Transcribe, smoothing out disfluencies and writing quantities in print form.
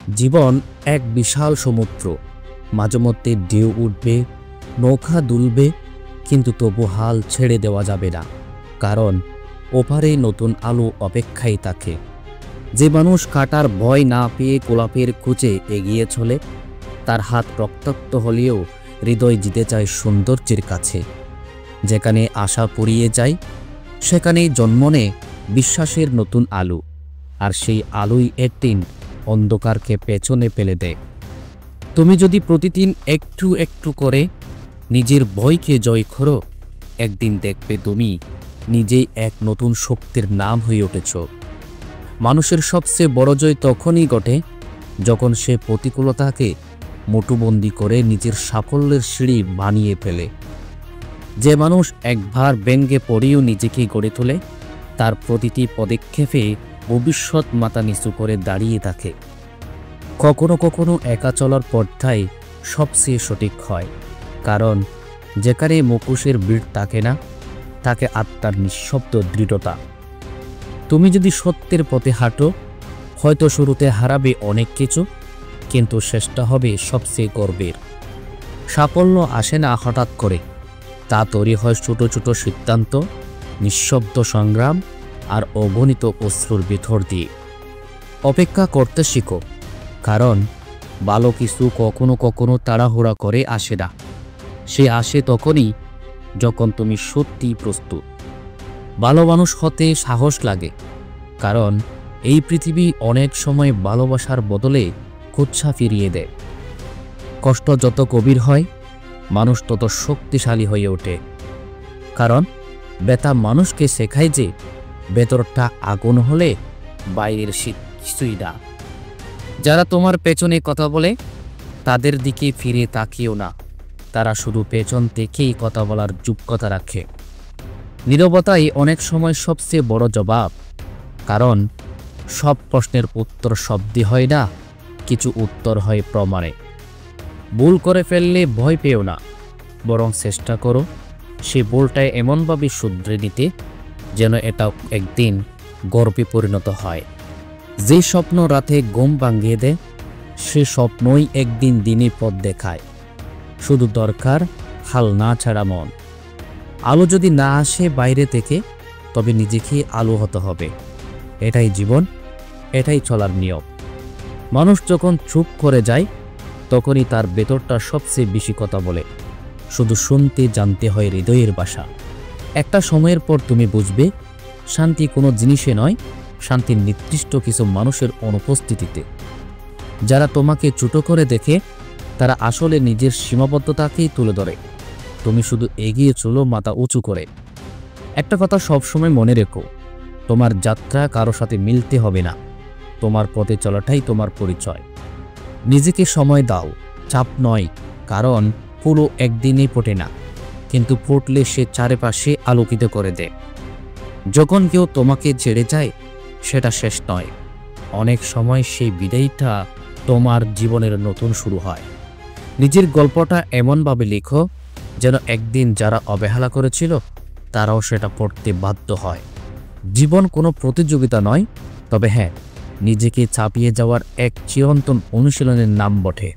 জীবন এক বিশাল সমুদ্র। মাঝেমধ্যে ঢেউ উঠবে, নৌকা দুলবে, কিন্তু তবু হাল ছেড়ে দেওয়া যাবে না, কারণ ওপারে নতুন আলো অপেক্ষায় থাকে। যে মানুষ কাটার ভয় না পেয়ে গোলাপের খুঁজে এগিয়ে চলে, তার হাত রক্তাক্ত হলেও হৃদয় জিতে যায় সৌন্দর্যের কাছে। যেখানে আশা পুড়িয়ে যায়, সেখানেই জন্ম নেয় বিশ্বাসের নতুন আলো, আর সেই আলোই একদিন অন্ধকারকে পেছনে ফেলে দেয়। তুমি যদি প্রতিদিন একটু একটু করে নিজের ভয়কে জয় করো, একদিন দেখবে তুমি নিজেই এক নতুন শক্তির নাম হয়ে উঠেছ। মানুষের সবচেয়ে বড় জয় তখনই ঘটে যখন সে প্রতিকূলতাকে মুঠোবন্দি করে নিজের সাফল্যের সিঁড়ি বানিয়ে ফেলে। যে মানুষ একবার ব্যঙ্গে পড়েও নিজেকে গড়ে তোলে, তার প্রতিটি পদক্ষেপে ভবিষ্যৎ মাথা নিচু করে দাঁড়িয়ে থাকে। কখনো কখনো একা চলার পথটাই সবচেয়ে সঠিক হয়, কারণ যেখানে মুখোশের ভিড় থাকে না, তাকে আত্মার নিঃশব্দ দৃঢ়তা। তুমি যদি সত্যের পথে হাঁটো, হয়তো শুরুতে হারাবে অনেক কিছু, কিন্তু শেষটা হবে সবচেয়ে গর্বের। সাফল্য আসে না হঠাৎ করে, তা তৈরি হয় ছোট ছোট সিদ্ধান্ত, নিঃশব্দ সংগ্রাম আর অগণিত অশ্রুর ভিতর দিয়ে। অপেক্ষা করতে শিখো, কারণ ভালো কিছু কখনো কখনো তাড়াহুড়া করে আসে না। সে আসে তখনই যখন তুমি সত্যিই প্রস্তুত। ভালো মানুষ হতে সাহস লাগে, কারণ এই পৃথিবী অনেক সময় ভালোবাসার বদলে কুৎসা ফিরিয়ে দেয়। কষ্ট যত গভীর হয়, মানুষ তত শক্তিশালী হয়ে ওঠে, কারণ ব্যথা মানুষকে শেখায় যে ভেতরটা আগুন হলে বাইরের শীত কিছুই না। যারা তোমার পেছনে কথা বলে, তাদের দিকে ফিরে তাকিও না। তারা শুধু পেছন থেকেই কথা বলার যোগ্যতা রাখে। নীরবতাই অনেক সময় সবচেয়ে বড় জবাব, কারণ সব প্রশ্নের উত্তর শব্দে হয় না, কিছু উত্তর হয় প্রমাণে। ভুল করে ফেললে ভয় পেও না, বরং চেষ্টা করো সে ভুলটায় এমনভাবে শুধরে নিতে যেন এটা একদিন গর্বে পরিণত হয়। যে স্বপ্ন রাতে ঘুম ভাঙিয়ে দেয়, সে স্বপ্নই একদিন দিনে পথ দেখায়। শুধু দরকার হাল না ছাড়া মন। আলো যদি না আসে বাইরে থেকে, তবে নিজেকে আলো হতে হবে। এটাই জীবন, এটাই চলার নিয়ম। মানুষ যখন চুপ করে যায়, তখনই তার ভেতরটা সবচেয়ে বেশি কথা বলে। শুধু শুনতে জানতে হয় হৃদয়ের ভাষা। একটা সময়ের পর তুমি বুঝবে, শান্তি কোনো জিনিসে নয়, শান্তি নির্দিষ্ট কিছু মানুষের অনুপস্থিতিতে। যারা তোমাকে ছোট করে দেখে, তারা আসলে নিজের সীমাবদ্ধতাকেই তুলে ধরে। তুমি শুধু এগিয়ে চলো মাথা উঁচু করে। একটা কথা সবসময় মনে রেখো, তোমার যাত্রা কারো সাথে মিলতে হবে না, তোমার পথে চলাটাই তোমার পরিচয়। নিজেকে সময় দাও, চাপ নয়, কারণ ফুলও একদিনেই ফোটে না, কিন্তু ফুটলে সে চারপাশে আলোকিত করে দেয়। যখন কেউ তোমাকে ছেড়ে যায়, সেটা শেষ নয়, অনেক সময় সেই বিদায়টা তোমার জীবনের নতুন শুরু হয়। নিজের গল্পটা এমনভাবে লিখো যেন একদিন যারা অবহেলা করেছিল, তারাও সেটা পড়তে বাধ্য হয়। জীবন কোনো প্রতিযোগিতা নয়, তবে হ্যাঁ, নিজেকে চাপিয়ে যাওয়ার এক চিরন্তন অনুশীলনের নাম বটে।